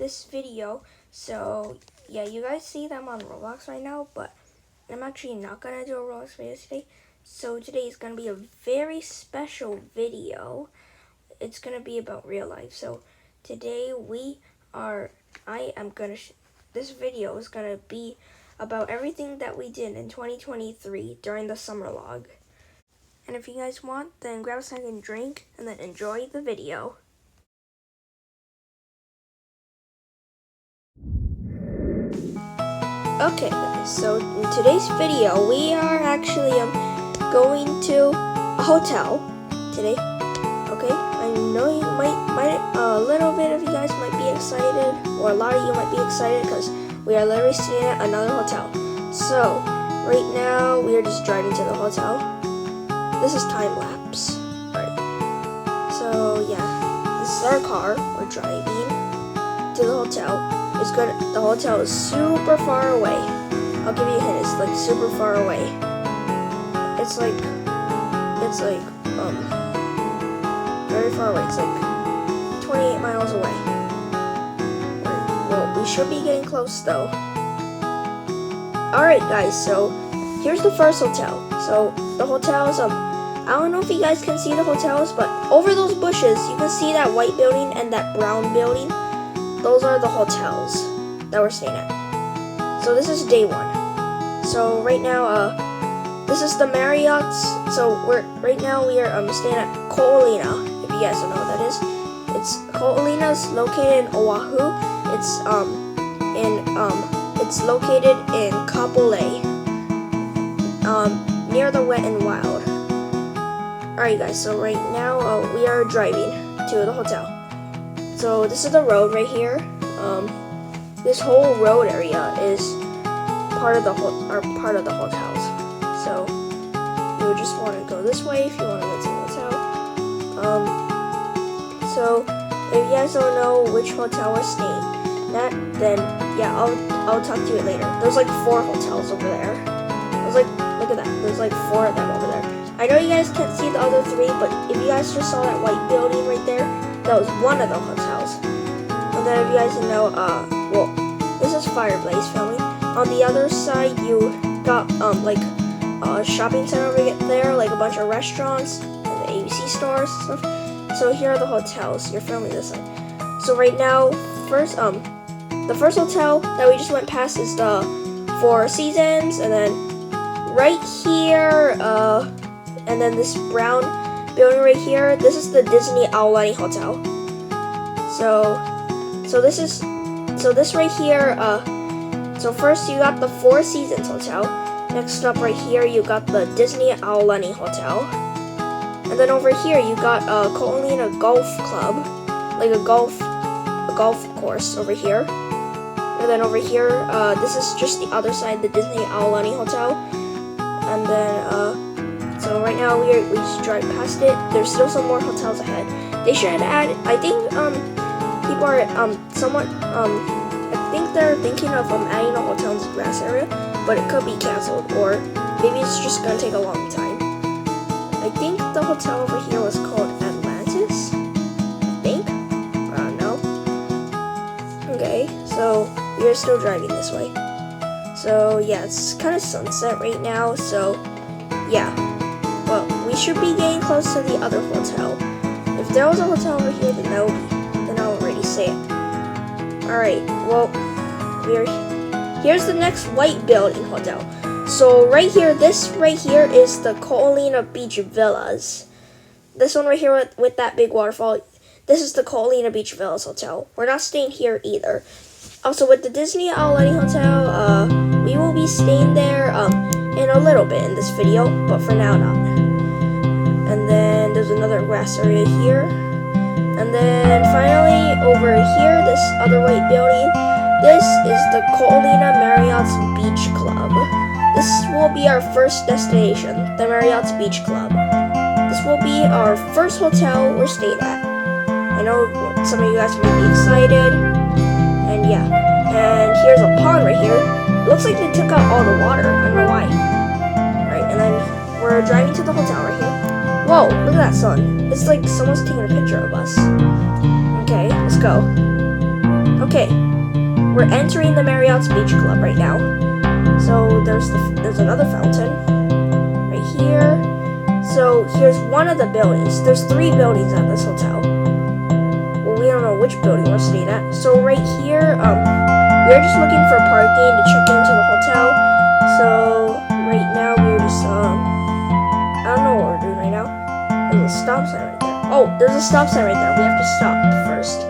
this video. So yeah, you guys see that I'm on Roblox right now, but I'm actually not gonna do a Roblox video today. So today is gonna be a very special video. It's gonna be about real life. So today this video is gonna be about everything that we did in 2023 during the summer log. And if you guys want, then grab a second drink and then enjoy the video. Okay guys, so in today's video, we are actually going to a hotel today. Okay, I know you might a little bit of you guys might be excited, or a lot of you might be excited because we are literally staying at another hotel. So right now we are just driving to the hotel. This is time lapse. Alright. So yeah, this is our car. We're driving to the hotel. It's good. The hotel is super far away. I'll give you a hint. It's like super far away. It's like very far away. It's like 28 miles away. Well, we should be getting close though. Alright guys, so here's the first hotel. So the hotel is I don't know if you guys can see the hotels, but over those bushes you can see that white building and that brown building. Those are the hotels that we're staying at. So this is day one. So right now, this is the Marriott's. So right now we are staying at Olina. If you guys don't know what that is, it's Olina's located in Oahu. It's located in Kapolei, near the Wet and Wild. Alright guys, so right now we are driving to the hotel. So this is the road right here. This whole road area is part of the hotels. So you would just want to go this way if you want to go to the hotel. So if you guys don't know which hotel we're staying at, then yeah, I'll talk to you later. There's like 4 hotels over there. Look at that. There's like 4 of them over there. I know you guys can't see the other 3, but if you guys just saw that white building right there, that was one of the hotels. And then if you guys know, well, this is fireBlaze filming. On the other side, you got like a shopping center over there, like a bunch of restaurants and the ABC stores and stuff. So here are the hotels. You're filming this side. So right now, the first hotel that we just went past is the Four Seasons, and then right here, and then this brown building right here, this is the Disney Aulani Hotel. So this right here, so first you got the Four Seasons Hotel. Next up right here you got the Disney Aulani Hotel. And then over here you got Olina Golf Club, like a golf course over here. And then over here, this is just the other side, the Disney Aulani Hotel. And then so right now we just drive past it. There's still some more hotels ahead. They should add. I think people are I think they're thinking of adding a hotel in the grass area, but it could be canceled, or maybe it's just gonna take a long time. I think the hotel over here was called Atlantis. I think. I don't know. Okay, so we're still driving this way. So yeah, it's kind of sunset right now. So yeah. Well, we should be getting close to the other hotel. If there was a hotel over here, then I'll already say it. Alright, well, here's the next white building hotel. So right here, this right here is the Olina Beach Villas. This one right here with that big waterfall, this is the Olina Beach Villas Hotel. We're not staying here either. Also, with the Disney Aulani Hotel, we will be staying there in a little bit in this video, but for now not. And then there's another grass area here. And then finally over here, this other white building, this is the Olina Marriotts Beach Club. This will be our first destination, the Marriotts Beach Club. This will be our first hotel we're staying at. I know some of you guys might be excited. And yeah, and here's a pond right here. It looks like they took out all the water. I don't know why. Right, and then we're driving to the hotel right here. Whoa, look at that sun. It's like someone's taking a picture of us. Okay, let's go. Okay, we're entering the Marriotts Beach Club right now. So there's another fountain right here. So here's one of the buildings. There's 3 buildings at this hotel. Well, we don't know which building we're staying at. So right here, we're just looking for parking to check into the hotel. So right now we're just I don't know what we're doing right now. There's a stop sign right there. Oh, there's a stop sign right there. We have to stop first.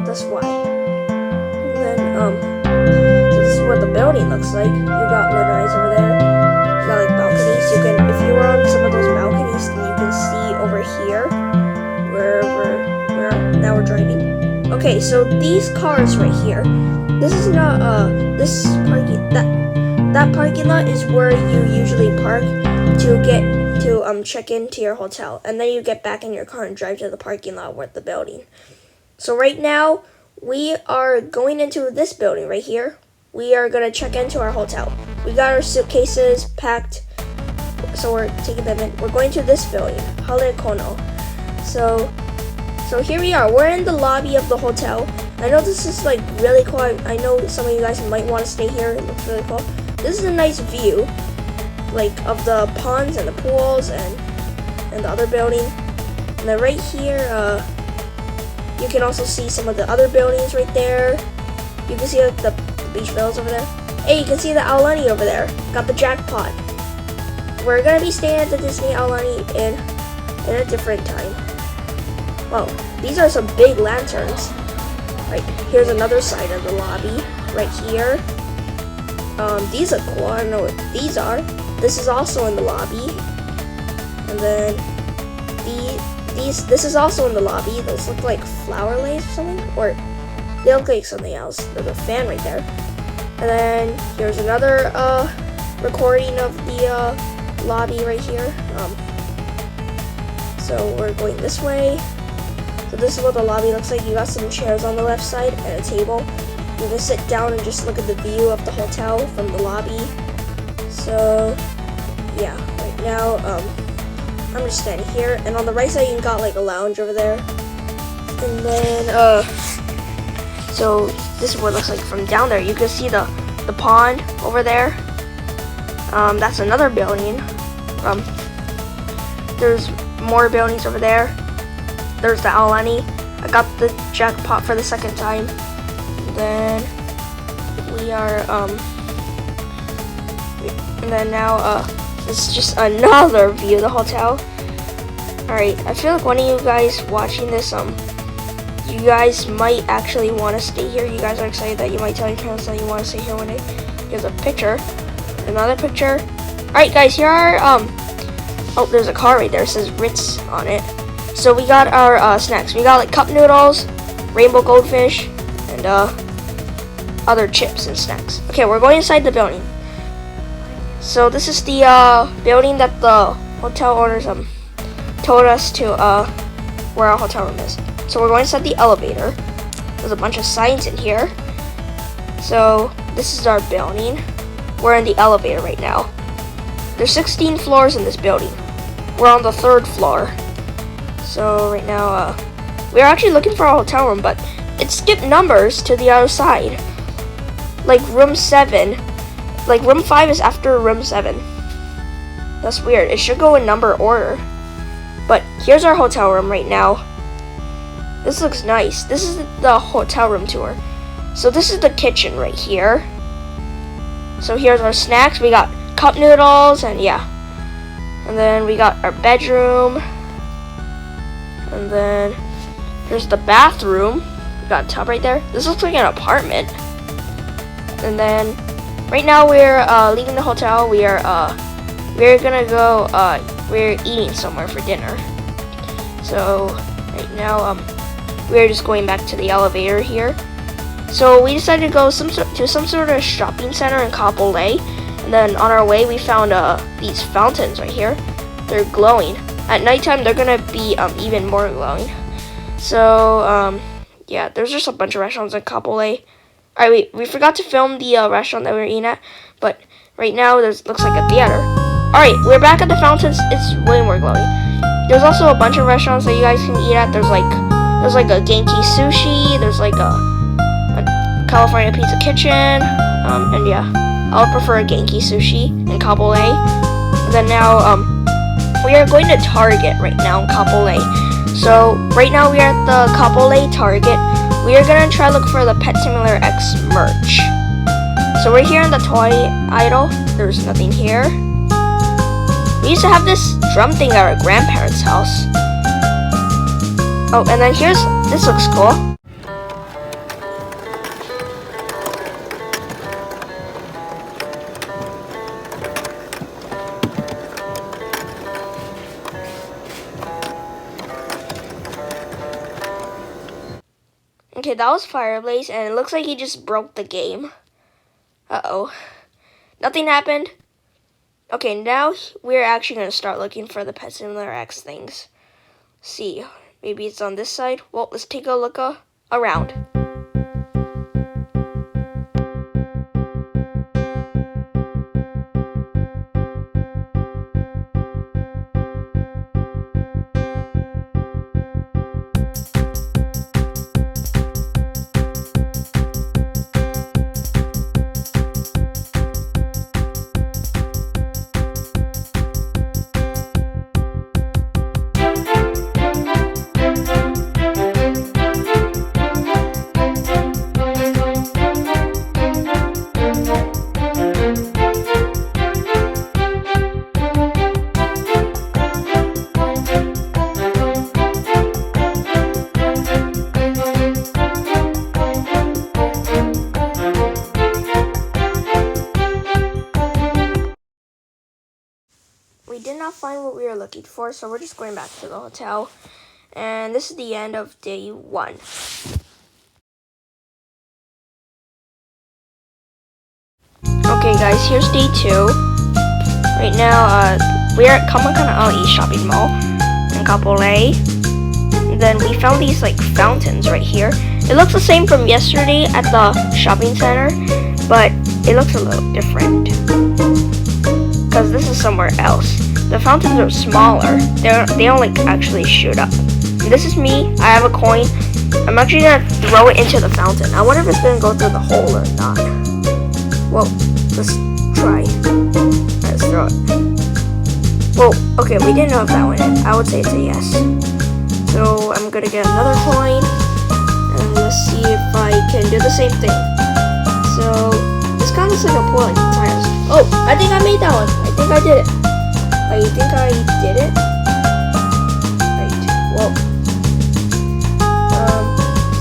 That's why. And then so this is what the building looks like. You got lanais over there. You got like balconies. You can, if you were on some of those balconies, then you can see over here where now we're driving. Okay, so these cars right here. This is not this parking that parking lot is where you usually park to get to check into your hotel, and then you get back in your car and drive to the parking lot with the building. So right now we are going into this building right here. We are gonna check into our hotel. We got our suitcases packed, so we're taking them in. We're going to this building, Hale Kono. So here we are. We're in the lobby of the hotel. I know this is like really cool. I know some of you guys might want to stay here. It looks really cool. This is a nice view, like of the ponds and the pools and the other building. And then right here, you can also see some of the other buildings right there. You can see like the beach villas over there. Hey, you can see the Aulani over there. Got the jackpot. We're gonna be staying at the Disney Aulani in a different time. Wow, these are some big lanterns. Right, here's another side of the lobby right here. These are cool. I don't know what these are. This is also in the lobby. And then this is also in the lobby. Those look like flower lace or something, or they look like something else. There's a fan right there. And then here's another recording of the lobby right here. So we're going this way. So this is what the lobby looks like. You got some chairs on the left side and a table. You can sit down and just look at the view of the hotel from the lobby. So yeah, right now I'm just standing here, and on the right side you got like a lounge over there. And then so this is what it looks like from down there. You can see the pond over there. That's another building. There's more buildings over there. There's the Aulani. I got the jackpot for the second time. And then we are and then now this is just another view of the hotel. Alright, I feel like one of you guys watching this, you guys might actually want to stay here. You guys are excited that you might tell your parents that you want to stay here one day. Here's a picture. Another picture. Alright guys, here are oh, there's a car right there. It says Ritz on it. So we got our snacks. We got like cup noodles, rainbow goldfish, and other chips and snacks. Okay, we're going inside the building. So this is the building that the hotel owners told us to where our hotel room is. So we're going inside the elevator. There's a bunch of signs in here. So this is our building. We're in the elevator right now. There's 16 floors in this building. We're on the 3rd floor. So right now, we're actually looking for a hotel room, but it skipped numbers to the other side. Like room 7, like room 5 is after room 7. That's weird. It should go in number order. But here's our hotel room right now. This looks nice. This is the hotel room tour. So this is the kitchen right here. So here's our snacks. We got cup noodles and yeah. And then we got our bedroom. And then here's the bathroom. We got a tub right there. This looks like an apartment. And then right now we're leaving the hotel. We're gonna go we're eating somewhere for dinner. So right now we're just going back to the elevator here. So we decided to go to some sort of shopping center in Kapolei. And then on our way we found these fountains right here. They're glowing. At nighttime, they're gonna be even more glowing. So, yeah, there's just a bunch of restaurants in Kapolei. Alright, wait, we forgot to film the restaurant that we were eating at, but right now, looks like a theater. Alright, we're back at the fountains. It's way more glowing. There's also a bunch of restaurants that you guys can eat at. There's like a Genki Sushi. There's like a California Pizza Kitchen, and yeah, I would prefer a Genki Sushi in Kapolei. And then now, we are going to Target right now in Kapolei. So right now we are at the Kapolei Target. We are gonna try look for the Pet Simulator X merch. So we're here in the toy aisle. There's nothing here. We used to have this drum thing at our grandparents' house. Oh, and then this looks cool. Okay, that was fireBlaze, and it looks like he just broke the game. Uh-oh. Nothing happened. Okay, now we're actually going to start looking for the Pet Simulator X things. See, maybe it's on this side. Well, let's take a look around. We did not find what we were looking for, so we're just going back to the hotel. And this is the end of day 1. Okay guys, here's day 2. Right now, we're at Kamakana shopping mall in Kapolei. And then we found these like fountains right here. It looks the same from yesterday at the shopping center, but it looks a little different. Because this is somewhere else. The fountains are smaller. They don't like actually shoot up. And this is me. I have a coin. I'm actually gonna throw it into the fountain. I wonder if it's gonna go through the hole or not. Well, let's try. Let's throw it. Well, okay, we didn't know if that went in. I would say it's a yes. So I'm gonna get another coin, and let's see if I can do the same thing. So this kind of looks like a pool like tires. Oh, I think I made that one. I think I did it. I think I did it. Right. Well.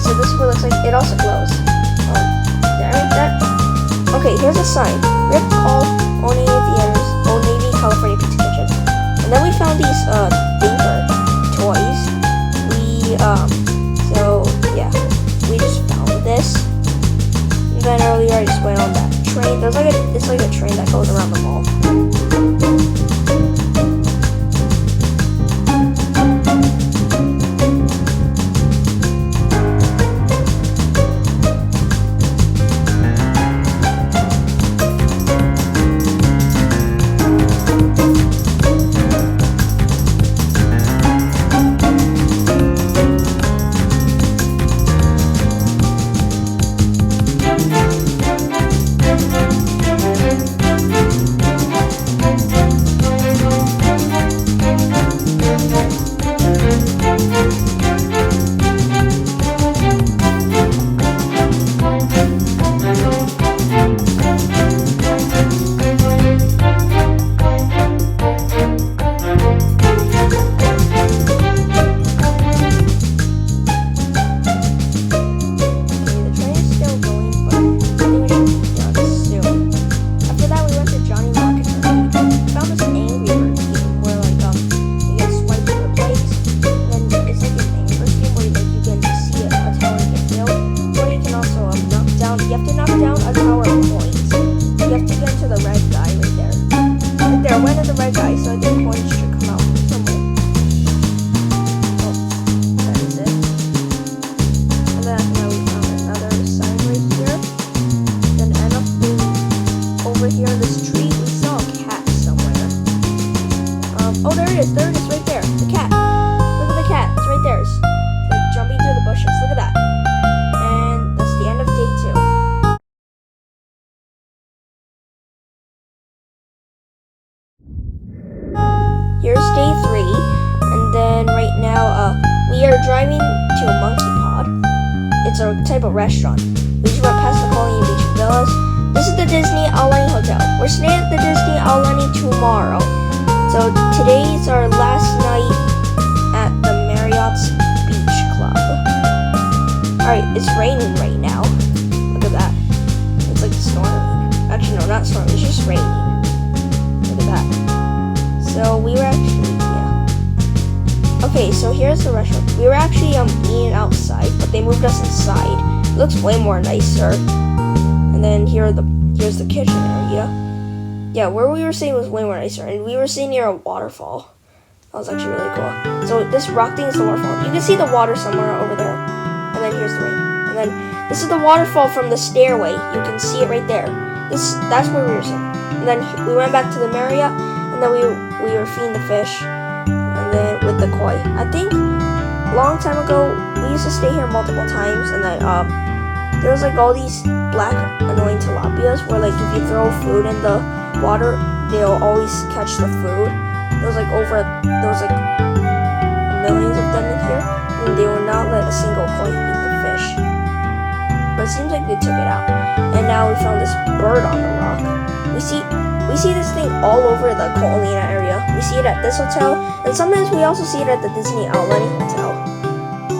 So this is what it looks like. It also glows. Did I make that? Okay, here's a sign. Rip call Oni Theaters, Old Navy, California Pizza Kitchen. And then we found these thinker toys. So yeah, we just found this. And then earlier I just went on that train. It's like a train that goes around the mall. Look at that. And that's the end of day 2. we are driving to Monkey Pod. It's a type of restaurant. We just went past the Olina Beach villas. This is the Disney Aulani Hotel. We're staying at the Disney Aulani tomorrow. So today's our last night at the Marriotts Beach Club. Alright, it's raining right now. Look at that. It's like storming. Actually, no, not storming. It's just raining. Look at that. So we were actually, okay, so here's the restaurant. We were actually eating outside, but they moved us inside. It looks way more nicer. And then here's the kitchen area. Yeah, where we were staying was way more nicer, and we were staying near a waterfall. That was actually really cool. So this rock thing is the waterfall. You can see the water somewhere over there. And then here's the rain. And then this is the waterfall from the stairway. You can see it right there. That's where we were staying. And then we went back to the Marriott, and then we were feeding the fish. And then with the koi. I think a long time ago we used to stay here multiple times, and then there was like all these black annoying tilapias where like if you throw food in the water, they'll always catch the food. There was like millions of them in here, and they will not let a single koi eat the fish. But it seems like they took it out. And now we found this bird on the rock. We see this thing all over the Olina area. We see it at this hotel, and sometimes we also see it at the Disney Aulani Hotel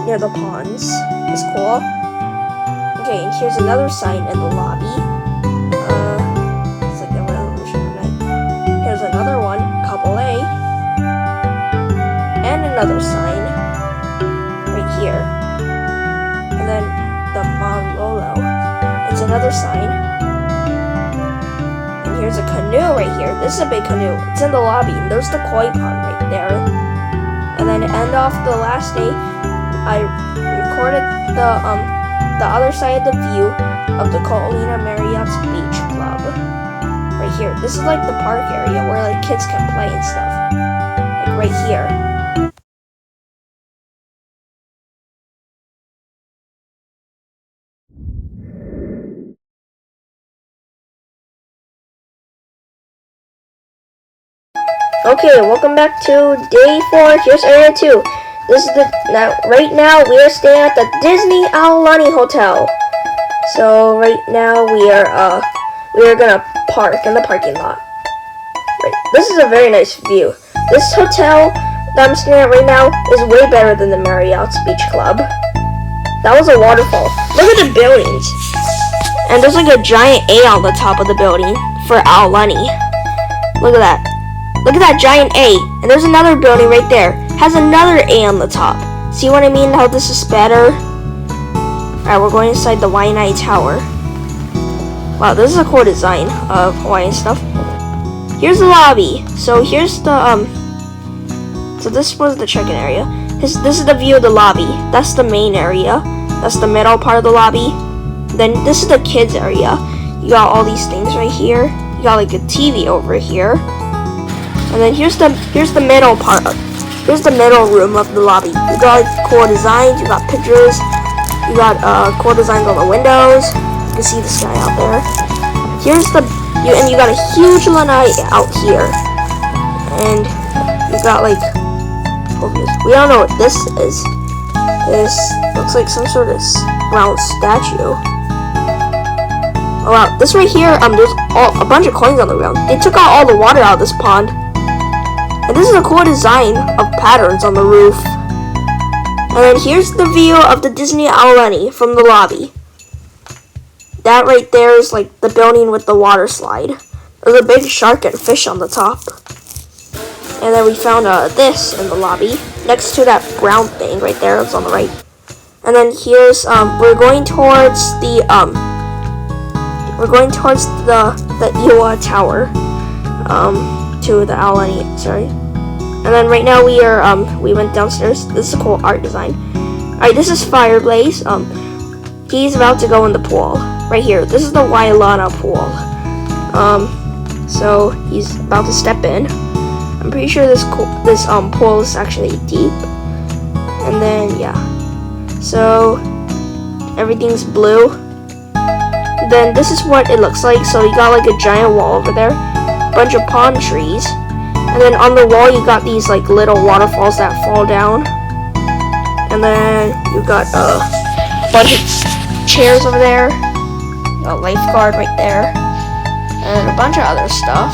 near the ponds. It's cool. Okay, and here's another sign in the lobby. It's like the Revolution night. Here's another one, couple A, and another sign right here. And then the Malolo. It's another sign. Here's a canoe right here. This is a big canoe. It's in the lobby. And there's the koi pond right there. And then to end off the last day, I recorded the other side of the view of the Olina Marriotts Beach Club. Right here. This is like the park area where like kids can play and stuff. Like right here. Okay, welcome back to day 4. Here's area 2. Right now we are staying at the Disney Aulani Hotel. So right now we are gonna park in the parking lot. Right, this is a very nice view. This hotel that I'm staying at right now is way better than the Marriotts Beach Club. That was a waterfall. Look at the buildings, and there's like a giant A on the top of the building for Aulani. Look at that. Look at that giant A, and there's another building right there. Has another A on the top. See what I mean? How this is better? Alright, we're going inside the Waimanalo Tower. Wow, this is a cool design of Hawaiian stuff. Here's the lobby. So here's the so this was the check-in area. This is the view of the lobby. That's the main area. That's the middle part of the lobby. Then this is the kids area. You got all these things right here. You got like a TV over here. And then here's the middle part. Here's the middle room of the lobby. You got like cool designs. You got pictures. You got cool designs on the windows. You can see the sky out there. Here's and you got a huge lanai out here. And you got like we don't know what this is. This looks like some sort of round statue. Oh wow, this right here, there's a bunch of coins on the ground. They took out all the water out of this pond. And this is a cool design of patterns on the roof. And then here's the view of the Disney Aulani from the lobby. That right there is like the building with the water slide. There's a big shark and fish on the top. And then we found this in the lobby next to that brown thing right there. It's on the right. And then here's we're going towards the Iwa Tower. To the Aulani, sorry. And then right now we went downstairs. This is a cool art design. Alright, this is fireBlaze. He's about to go in the pool. Right here. This is the Waimanalo pool. So he's about to step in. I'm pretty sure this pool is actually deep. And then yeah. So everything's blue. Then this is what it looks like. So you got like a giant wall over there. Bunch of palm trees, and then on the wall you got these like little waterfalls that fall down, and And then you got a bunch of chairs over there, a lifeguard right there, and a bunch of other stuff.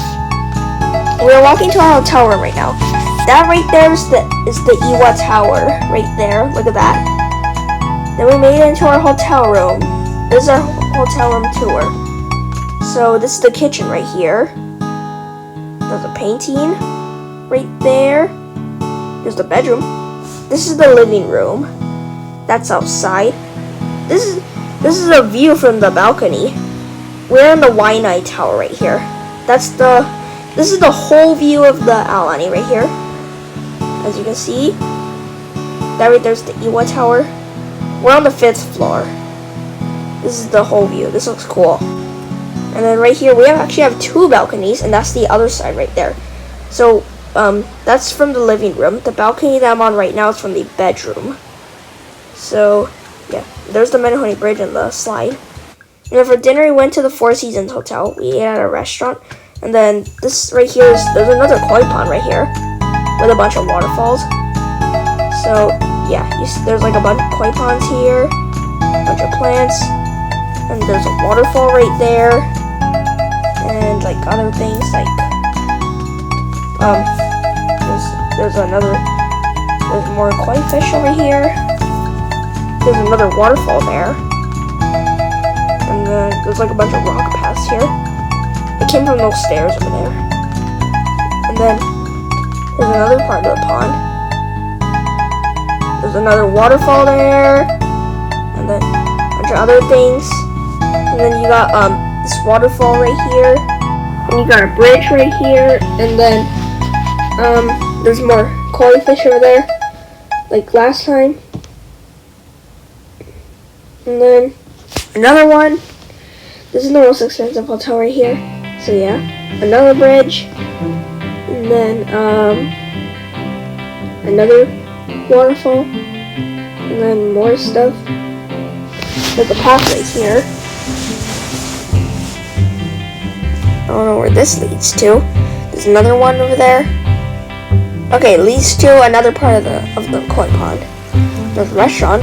We're walking to our hotel room right now. That right there is the Iwa Tower right there. Look at that. Then we made it into our hotel room. This is our hotel room tour. So this is the kitchen right here. There's a painting right there. There's the bedroom. This is the living room. That's outside. This is a view from the balcony. We're in the Waimanalo Tower right here. This is the whole view of the Aulani right here. As you can see, that right there's the Iwa Tower. We're on the 5th floor. This is the whole view. This looks cool. And then right here we actually have 2 balconies, and that's the other side right there. So that's from the living room. The balcony that I'm on right now is from the bedroom. So yeah, there's the Menehune Bridge and the slide. And then for dinner we went to the Four Seasons Hotel. We ate at a restaurant. And then this right here there's another koi pond right here with a bunch of waterfalls. So yeah, there's like a bunch of koi ponds here, a bunch of plants, and there's a waterfall right there, and like other things like there's more koi fish over here. There's another waterfall there, and then there's like a bunch of rock paths here. It came from those stairs over there. And then there's another part of the pond. There's another waterfall there. And then a bunch of other things. And then you got this waterfall right here. And you got a bridge right here. And then there's more koi fish over there, like last time. And then another one. This is the most expensive hotel right here. So yeah, another bridge, and then another waterfall, and then more stuff. There's a path right here. I don't know where this leads to. There's another one over there. Okay, it leads to another part of the koi pond. There's a restaurant.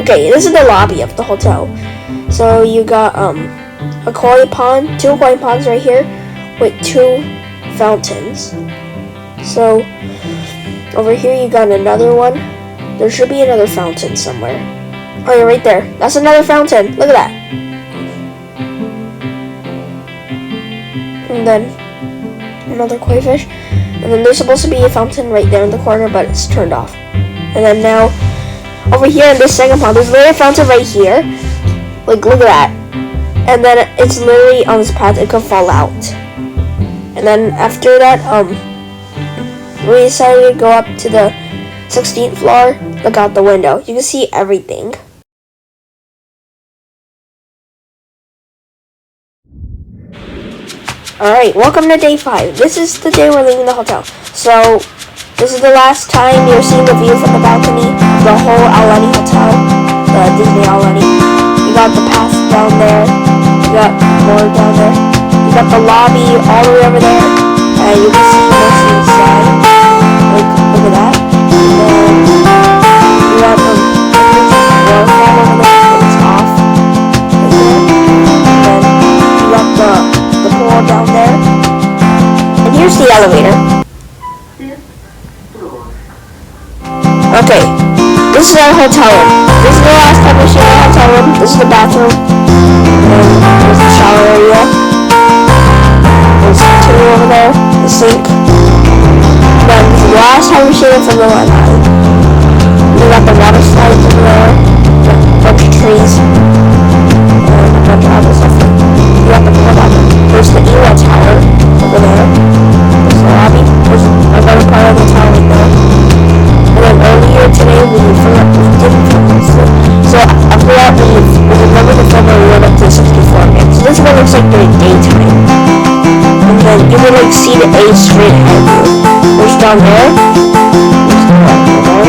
Okay, this is the lobby of the hotel. So you got a koi pond, 2 koi ponds right here with 2 fountains. So over here you got another one. There should be another fountain somewhere. Oh yeah, right there. That's another fountain. Look at that. And then another koi fish. And then there's supposed to be a fountain right there in the corner, but it's turned off. And then now over here in this second pond, there's another fountain right here. Like, look at that. And then it's literally on this path, it could fall out. And then after that, we decided to go up to the 16th floor, look out the window. You can see everything. Alright, welcome to day 5. This is the day we're leaving the hotel. So, this is the last time you're seeing the view from the balcony of the whole Aulani Hotel, the Disney Aulani. You got the path down there. You got more down there. You got the lobby all the way over there. And you can see most of the side. Like, look at that. And then you got the waterfall over there, but it's off. Right there. And then you got the pool down there. And here's the elevator. Okay, this is our hotel room. This is the last time we see our hotel room. This is the bathroom. And there's the shower area. There's the table over there, the sink. Then this is the last time we see it from the Waimanalo. We got the water slides over there, a bunch of trees, and a bunch of other stuff. We got the pool down there. There's the Iwa Tower over there. There's the lobby. There's another part of the tower right there. And then earlier today we didn't film this. So after that we remember the film where we went up to 64 minutes. So this is what it looks like during daytime. And then you would like see the A straight ahead of you. There's down there. There's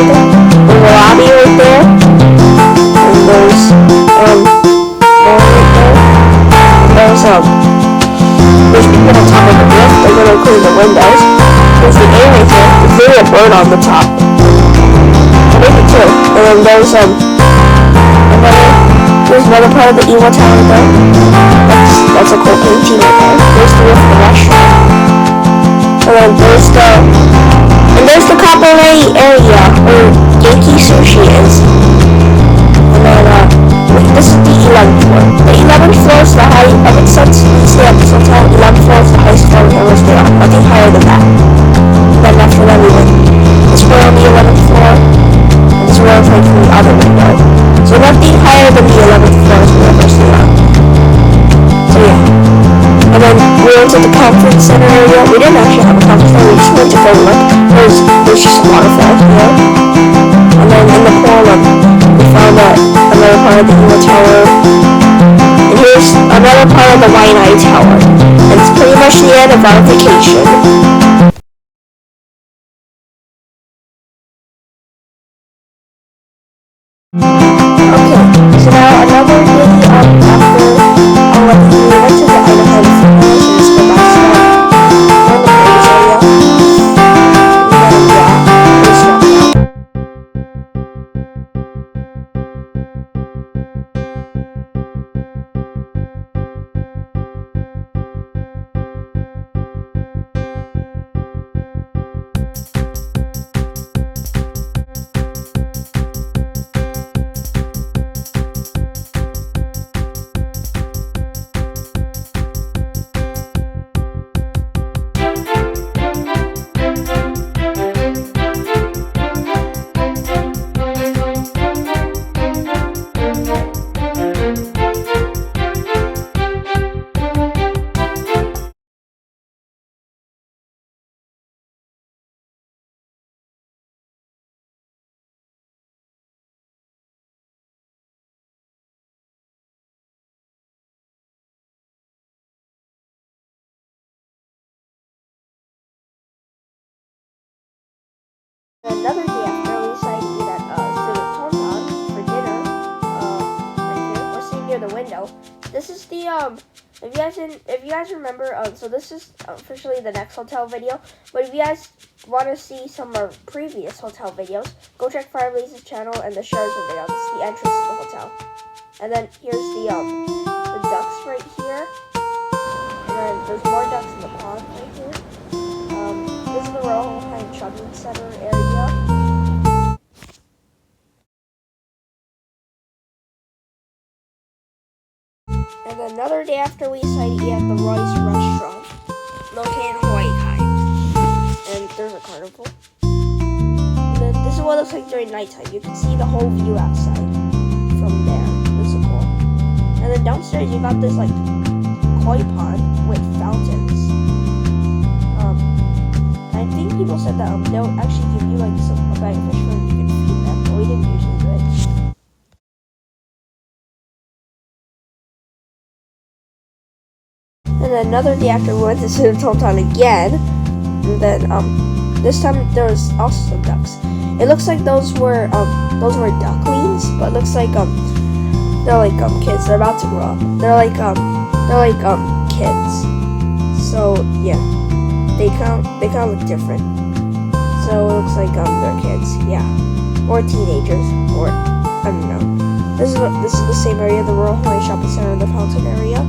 the lobby right there. And there's more right there. And there's people on top of the roof. They're gonna clean the windows. There's the A right here. There's really a bird on the top. Maybe 2. then there's another part of the Iwa Tower there. That's a cool painting right there. There's the roof of the restaurant. And then there's the Kapolei area where Yankee Sushi is. And then this is the 11th floor. The 11th floor is the height of it. Since we stay at this hotel, 11th floor is the highest floor we ever stay on. Nothing higher than that. And then after that we went this way on the 11th floor. And this way like from the other window. So nothing higher than the 11th floor is we ever stay on. So yeah. And then we went to the conference center area. We didn't actually have a conference center. We just went to go look. There's just a waterfall here. And then in the pool, we found another part of the Iwa Tower. And here's another part of the Waimanalo Tower. And it's pretty much the end of our vacation. Okay, so now another day after we went to the Aina Another day after we decided to eat at Tsuru Ton Tan for dinner, right here, we're sitting near the window. This is the if you guys remember, so this is officially the next hotel video. But if you guys want to see some of our previous hotel videos, go check fireBlaze's channel and the Sheraton video. This is the entrance to the hotel. And then here's the ducks right here. And then there's more ducks in the pond right here. This is the Royal Hawaiian Shopping Center area. And then another day after we decided to eat at the Roy's restaurant, located in Hawaii. And there's a carnival. And then this is what it looks like during nighttime. You can see the whole view outside from there. This is cool. And then downstairs you got this like koi pond with fountains. I think people said that they'll actually give you like a bag of fish when you can feed them, but we didn't usually do it. And then another day after we went to Tsuru Ton Tan again, and then this time there was also some ducks. It looks like those were ducklings, but it looks like they're like kids. They're about to grow up. They're like kids. So yeah. They kind of look different. So it looks like they're kids, yeah, or teenagers, or I don't know. This is the same area, the Royal Hawaiian Shopping Center, the fountain area.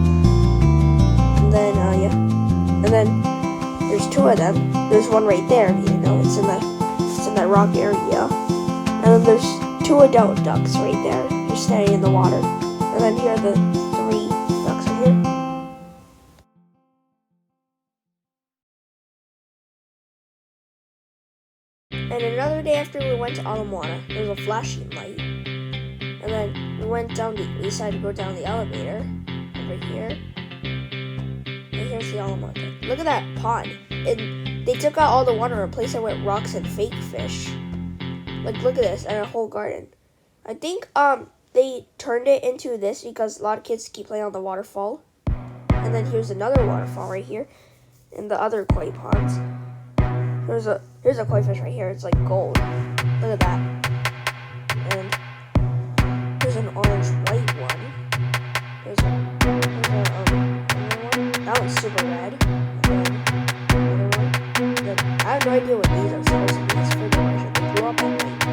And then yeah, and then there's two of them. There's one right there. You know, it's in that rock area. And then there's two adult ducks right there, just standing in the water. And then here are the three ducks right here. And another day after we went to Moana, there was a flashing light. And then we decided to go down the elevator over here. And here's the Moana. Look at that pond. They took out all the water and replaced it with rocks and fake fish. Like look at this, and a whole garden. I think they turned it into this because a lot of kids keep playing on the waterfall. And then here's another waterfall right here in the other koi ponds. Here's a koi fish right here. It's like gold. Look at that. And here's an orange-white one. Here's another one. That one's super red. And then another one. Then, I have no idea what these are supposed to be. These for the version. They blew up at night.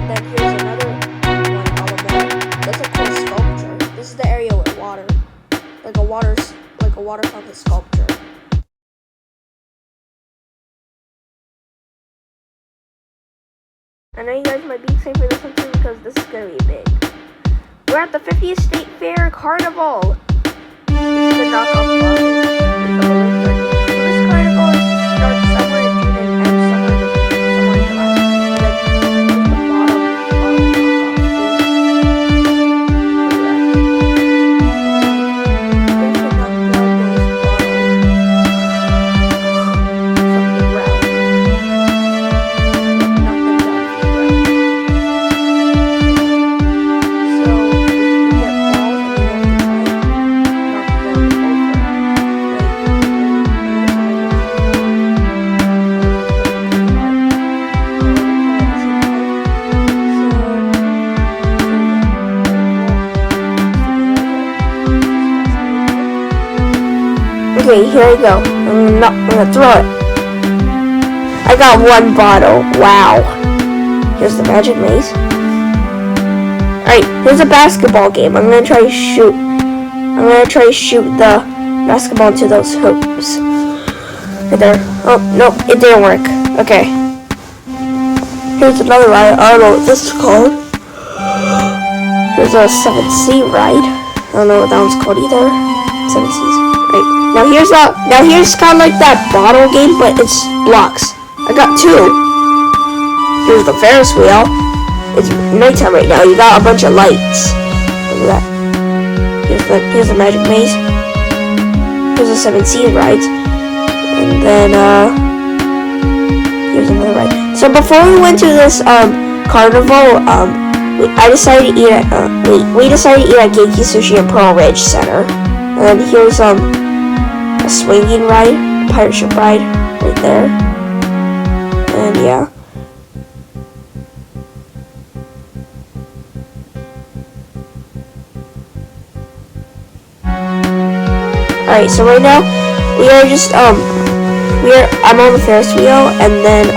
And then here's another I know you guys might be excited for this one too because this is gonna be big. We're at the 50th State Fair Carnival. This is the knockoff bar. So this carnival starts somewhere in June and ends somewhere in July. And then the bottom Okay, here we go. I'm gonna throw it. I got one bottle. Wow. Here's the magic maze. Alright, here's a basketball game. I'm gonna try to shoot the basketball into those hoops. Right there. Oh, no, it didn't work. Okay. Here's another ride. I don't know what this is called. Here's a 7C ride. I don't know what that one's called either. 7Cs. Right. Now here's kind of like that bottle game, but it's blocks. I got two. Here's the Ferris wheel. It's nighttime right now. You got a bunch of lights. Look at that. Here's the magic maze. Here's the 7C rides. And then here's another ride. So before we went to this carnival, we decided to eat at Genki Sushi and Pearl Ridge Center. And then here's a swinging ride, a pirate ship ride, right there. And yeah. Alright, so right now we are just I'm on the Ferris wheel, and then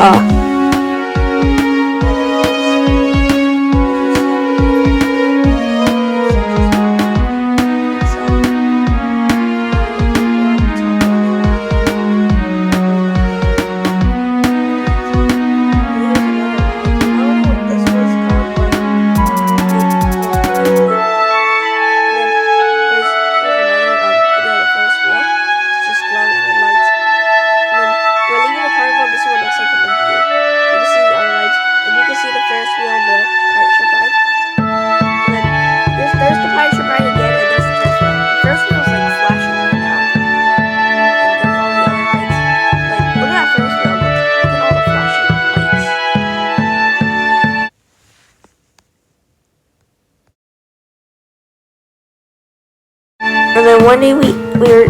one day we ate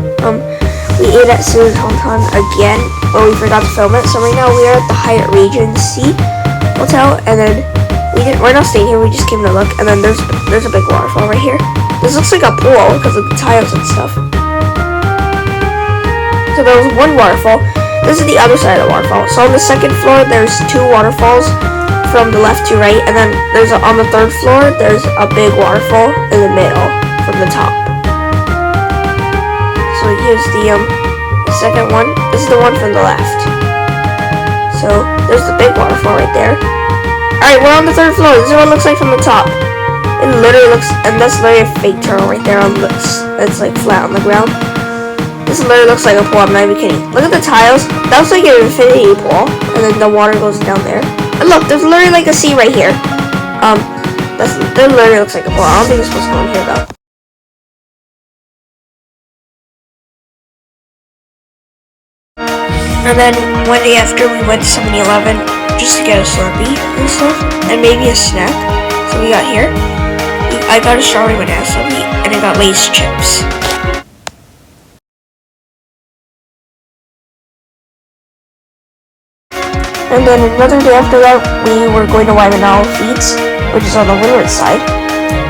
at Tsuru Ton Tan again, but we forgot to film it. So right now we are at the Hyatt Regency Hotel, and then we're not staying here. We just came to look, and then there's a big waterfall right here. This looks like a pool because of the tiles and stuff. So there was one waterfall. This is the other side of the waterfall. So on the second floor there's two waterfalls from the left to right, and then on the third floor there's a big waterfall in the middle from the top. So here's the second one. This is the one from the left. So there's the big waterfall right there. Alright, we're on the third floor. This is what it looks like from the top. It literally looks, and that's literally a fake turtle right there on that's like flat on the ground. This literally looks like a pool. I'm not even kidding. Look at the tiles. That looks like an infinity pool, and then the water goes down there. And look, there's literally like a sea right here. That literally looks like a pool. I don't think it's supposed to go in here though. And then one day after we went to 7-Eleven just to get a Slurpee and stuff, and maybe a snack. So we got here. I got a strawberry banana Slurpee, and I got Lay's chips. And then another day after that, we were going to Waimanalo Feeds, which is on the windward side.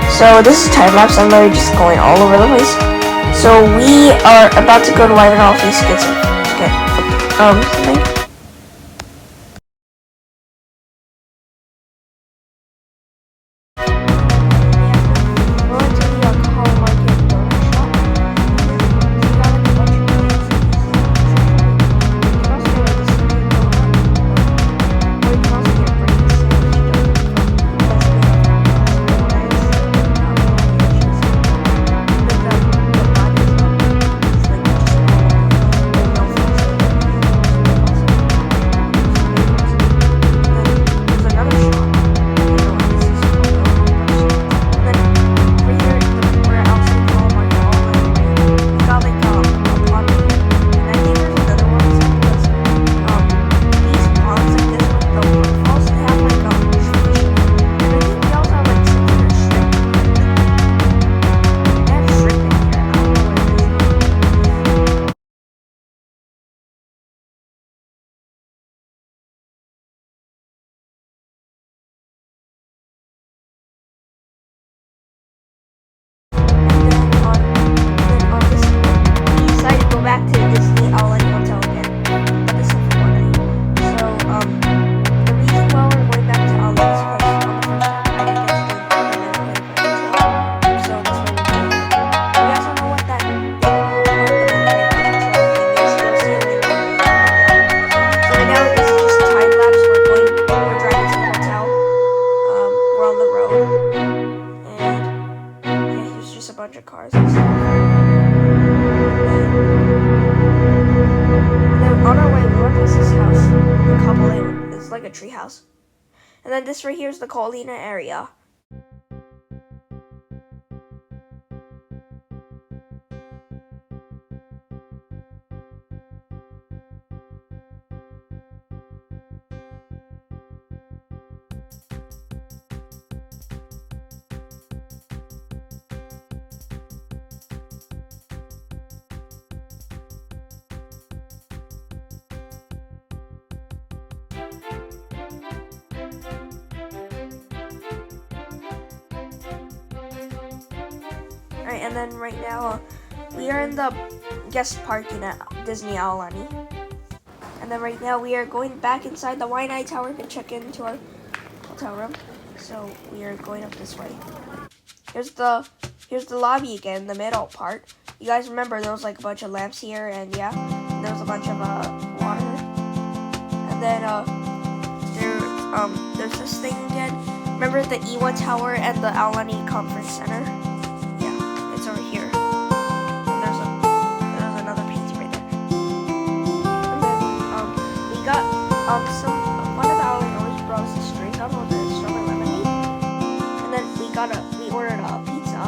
So this is time lapse. I'm literally just going all over the place. So we are about to go to Waimanalo Feeds to get something. like a tree house. And then this right here is the Olina area. Alright, and then right now we are in the guest parking at Disney Aulani. And then right now we are going back inside the Waimanalo Tower to check into our hotel room. So we are going up this way. Here's the lobby again, the middle part. You guys remember there was like a bunch of lamps here, and yeah, and there was a bunch of water. And then there's this thing again. Remember the Iwa Tower and the Aulani Conference Center? Yeah, it's over here. And there's another painting right there. And then we got one of the Aulani brought us this drink. I don't know what it is, strawberry lemonade. And then we ordered a pizza.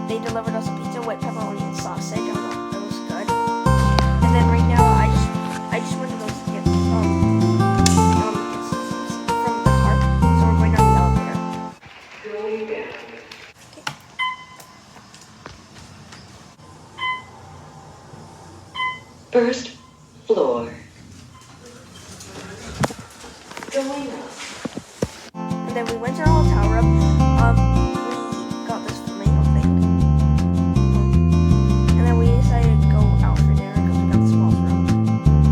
They delivered us a pizza with pepperoni and sausage. I don't know, it was good. And then right now I just went to those get from the car. So we're going down the elevator. Going down. Okay. First floor. Going up. And then we went to our hotel room. We got this flamingo thing. And then we decided to go out for dinner because we got the small room.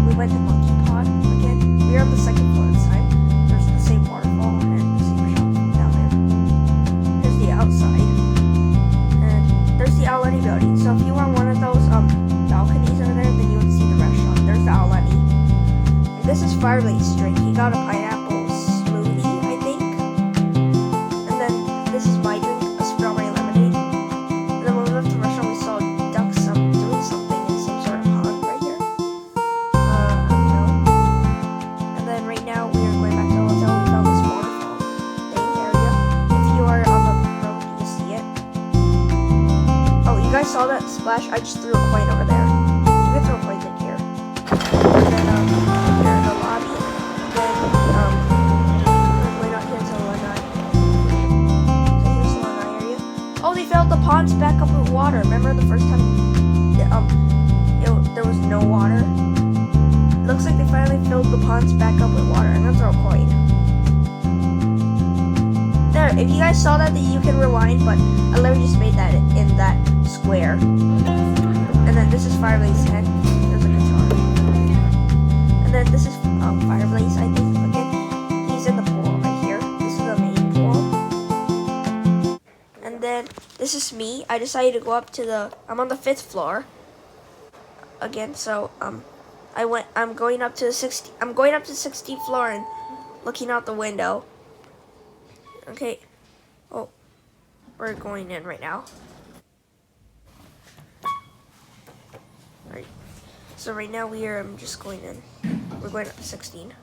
We went to Monkey Pod again. We were on the second floor this time. There's the same waterfall and the same shop down there. There's the outside. And there's the Aulani building. So if you were on one of those balconies over there, then you would see the restaurant. There's the Aulani. And this is fireBlaze drink. He got a pineapple smoothie, I think. And then this is my drink, a strawberry lemonade. And then when we left the restaurant, we saw ducks doing something in some sort of pond right here. I don't know. And then right now we are going back to the hotel. We found this waterfall thing area. If you are on the road, you can see it. Oh, you guys saw that splash? I just threw a coin over there. You can throw coins in here. And then here in the lobby. Then we're going out here to Lanai. So here's the Lanai area. Oh, they filled the ponds back up with water. Remember the first time there was no water? It looks like they finally filled the ponds back up with water. I'm gonna throw a coin. There, if you guys saw that, then you can rewind, but I literally just made that in that square. And then this is fireBlaze head. There's a guitar. And then this is fireBlaze, I think. Again, he's in the pool right here. This is the main pool. And then this is me. I decided to go up to I'm on the 5th floor. Again, so I'm going up to the 16th floor and looking out the window. Okay. Oh, we're going in right now. Alright. So right now we are just going in. We're going up to 16.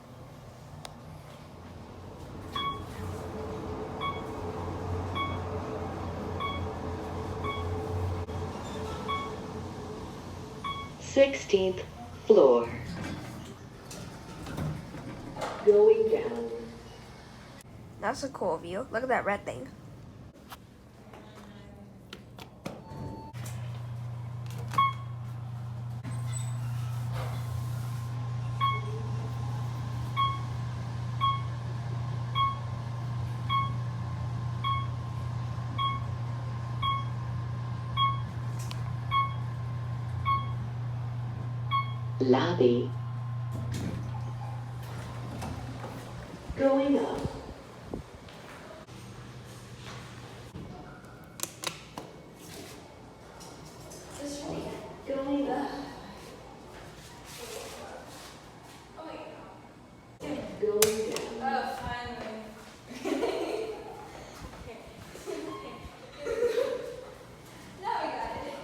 Sixteenth floor. Going down. That's a cool view. Look at that red thing. Lobby. Going up. Going up. Going down. Oh, finally. Now I got it.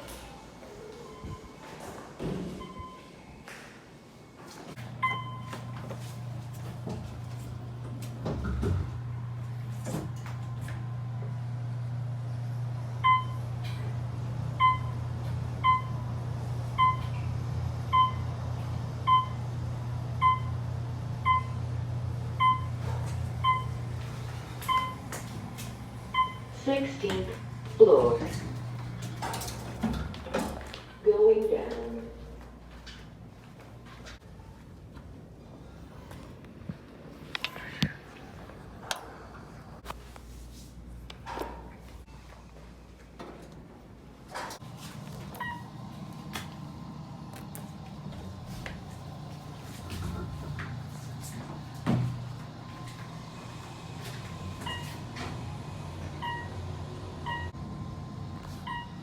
16th floor. Going down.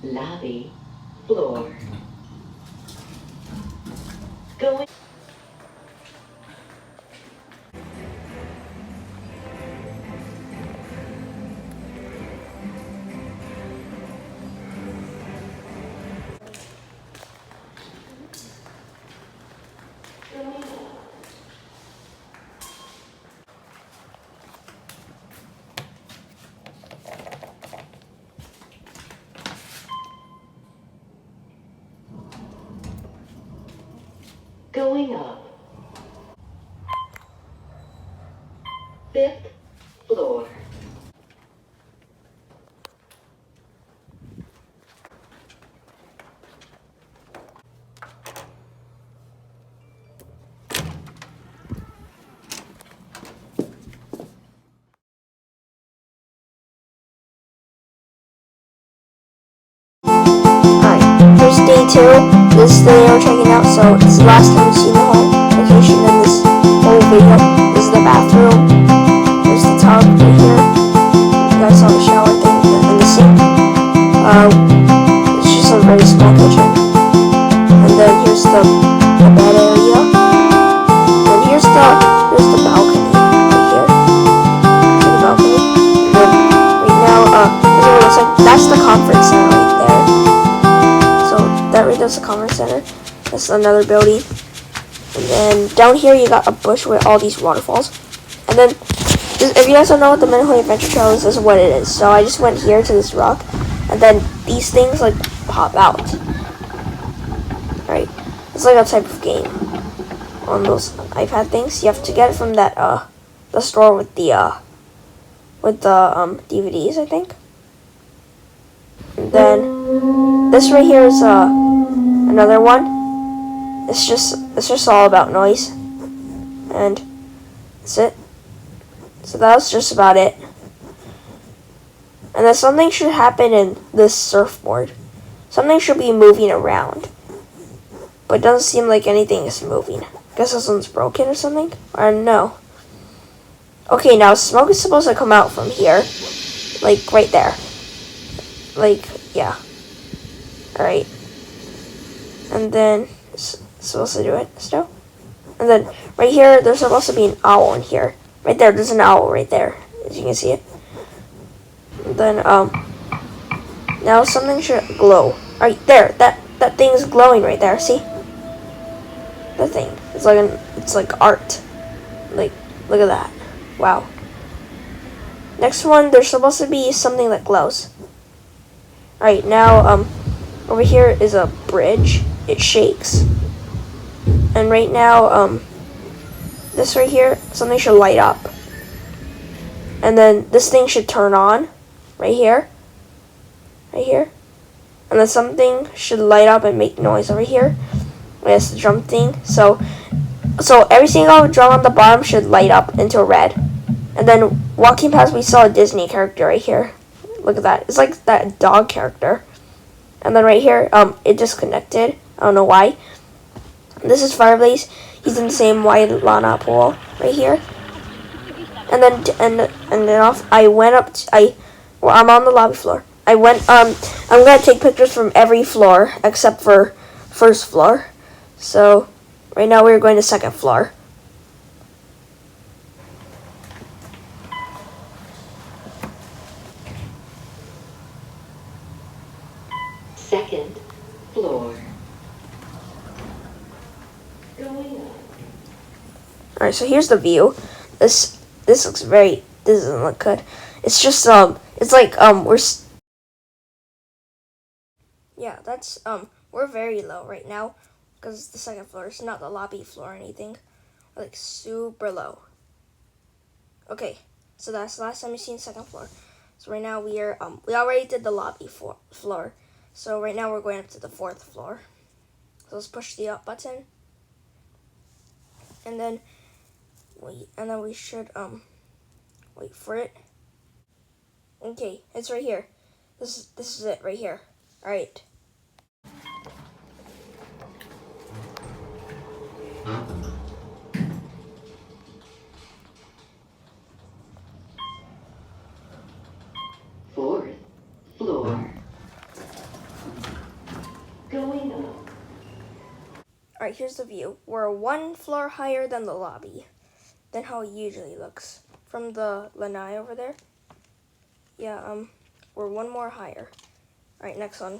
Lobby floor. Going. Going up. 5th floor. Alright, here's day 2. This is the day we're checking out, so it's the last time we've seen the whole vacation in this whole video. This is the bathroom. There's the tub right here. You guys saw the shower thing and the sink. It's just a very small kitchen. And then here's the bed area. And here's the balcony right here. See the balcony? And then right now, here's what it looks like. That's the conference center right there. That right there's the conference center. That's another building. And then down here you got a bush with all these waterfalls. And then if you guys don't know what the Manihoi Adventure Trail is, this is what it is. So I just went here to this rock, and then these things like pop out. Right, it's like a type of game on those iPad things. You have to get it from that the store with the DVDs, I think. And then this right here is another one. It's just all about noise, and that's it. So that was just about it. And then something should happen in this surfboard. Something should be moving around, but it doesn't seem like anything is moving. Guess this one's broken or something. I don't know. Okay, now smoke is supposed to come out from here, like right there. Like, yeah. Alright. And then it's supposed to do it still. And then right here, there's supposed to be an owl in here. Right there, there's an owl right there, as you can see it. And then now something should glow. Right there, that thing is glowing right there. See? That thing. It's like art. Like, look at that. Wow. Next one, there's supposed to be something that glows. Alright, now over here is a bridge. It shakes. And right now, this right here, something should light up. And then this thing should turn on. Right here. Right here. And then something should light up and make noise over here. It's the drum thing. So every single drum on the bottom should light up into red. And then walking past, we saw a Disney character right here. Look at that. It's like that dog character. And then right here, it disconnected. I don't know why. This is fireBlaze. He's in the same Waimanalo pool right here. And then off. I went up. I'm on the lobby floor. I'm gonna take pictures from every floor except for first floor. So right now we're going to second floor. Second floor. Going up. Alright, so here's the view. This looks very. This doesn't look good. It's just it's like yeah, that's we're very low right now because it's the second floor. It's not the lobby floor or anything. We're like super low. Okay, so that's the last time you've seen second floor. So right now we already did the lobby floor. So right now we're going up to the 4th floor. So let's push the up button. And then we should wait for it. Okay, it's right here. This is it right here. All right. Fourth floor. Going up. All right, here's the view. We're 1 floor higher than the lobby, than how it usually looks from the lanai over there. Yeah, we're 1 more higher. All right, next one.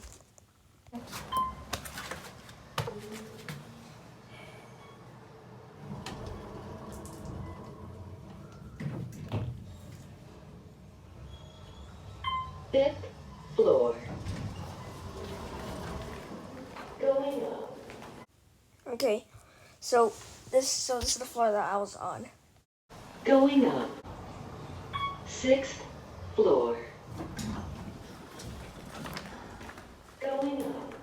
Fifth floor. Going up. Okay, so this is the floor that I was on. Going up. Sixth floor. Going up.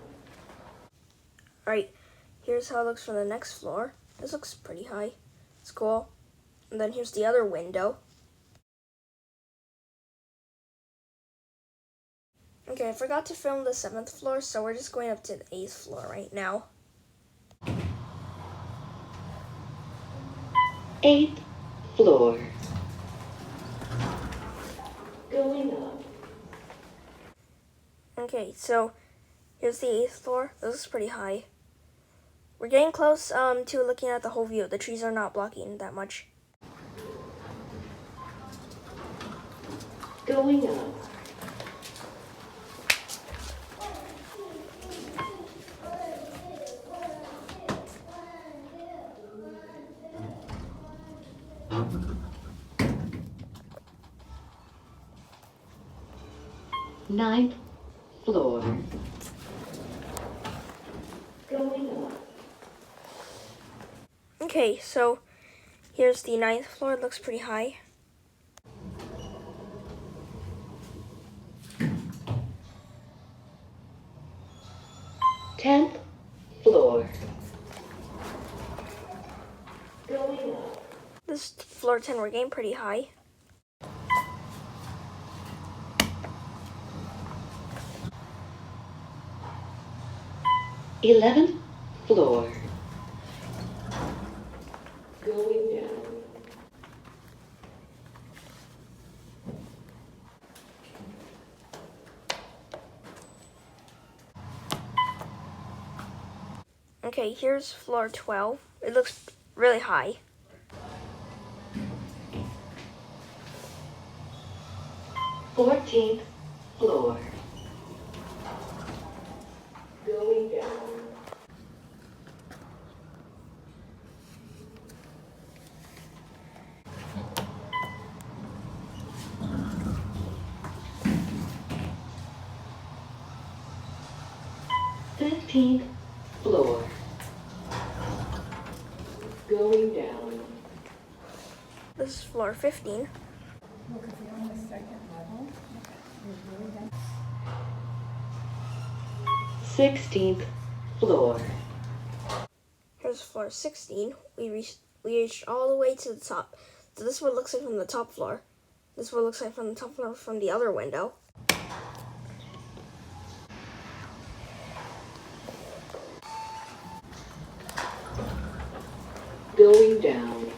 All right, here's how it looks from the next floor. This looks pretty high. It's cool. And then here's the other window. Okay, I forgot to film the 7th floor, so we're just going up to the 8th floor right now. Eighth floor. Going up. Okay, so here's the 8th floor. This looks pretty high. We're getting close to looking at the whole view. The trees are not blocking that much. Going up. Ninth floor. Going up. Okay, so here's the 9th floor. It looks pretty high. Tenth floor. Going up. This is floor 10. We're getting pretty high. Eleventh floor. Going down. Okay, here's floor 12. It looks really high. Fourteenth floor. Going down. Fifteenth floor. Going down. This is floor 15. Look, if you're on the 2nd level, you're really down. 16th floor. Here's floor 16. We reached all the way to the top. So this is what it looks like from the top floor. This is what it looks like from the top floor from the other window. Going down.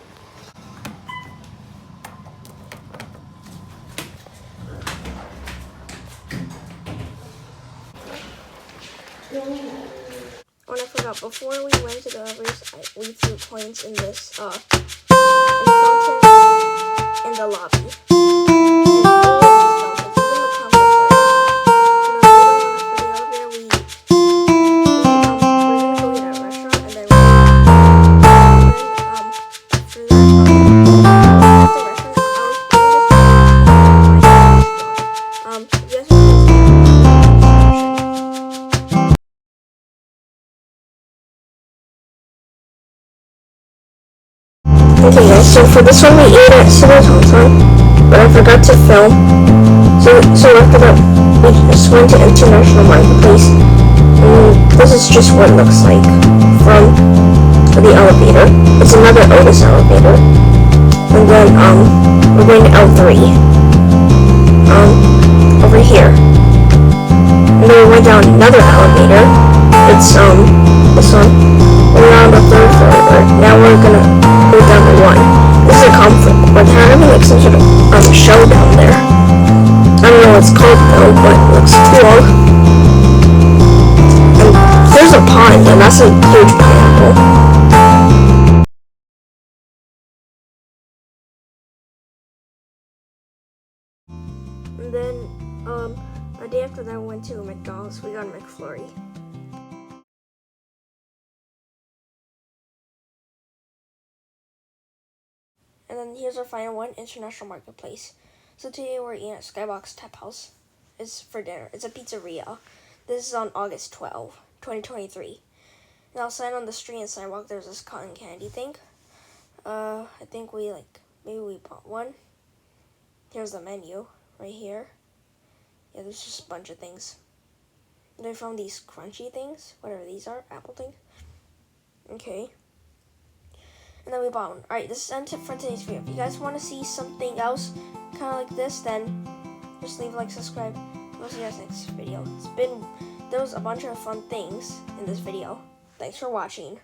Going up. Oh, and I forgot, before we went to the race, we threw coins in this, in fountain in the lobby. And all of these fountains, even the Okay guys, so for this one we ate at Tsuru Ton Tan, but I forgot to film. So after that, we just went to International Marketplace. And this is just what it looks like from the elevator. It's another Otis elevator. And then, we're going to L3. Over here. And then we went down another elevator. It's, this one. We're on the third floor. Now we're gonna go down to 1. This is a conflict. We're having like some sort of, show down there. I don't know what it's called though, but it looks cool. And there's a pond, and that's a huge pineapple. And then, a day after that, I went to McDonald's. We got a McFlurry. And then here's our final one, International Marketplace. So today we're eating at Skybox Tap House. It's for dinner. It's a pizzeria. This is on August 12, 2023. And outside on the street and sidewalk, there's this cotton candy thing. I think maybe we bought one. Here's the menu right here. Yeah, there's just a bunch of things. And I found these crunchy things, whatever these are, apple things. Okay. And then we bought one. Alright, this is the end for today's video. If you guys want to see something else kind of like this, then just leave a like, subscribe. We'll see you guys next video. There was a bunch of fun things in this video. Thanks for watching.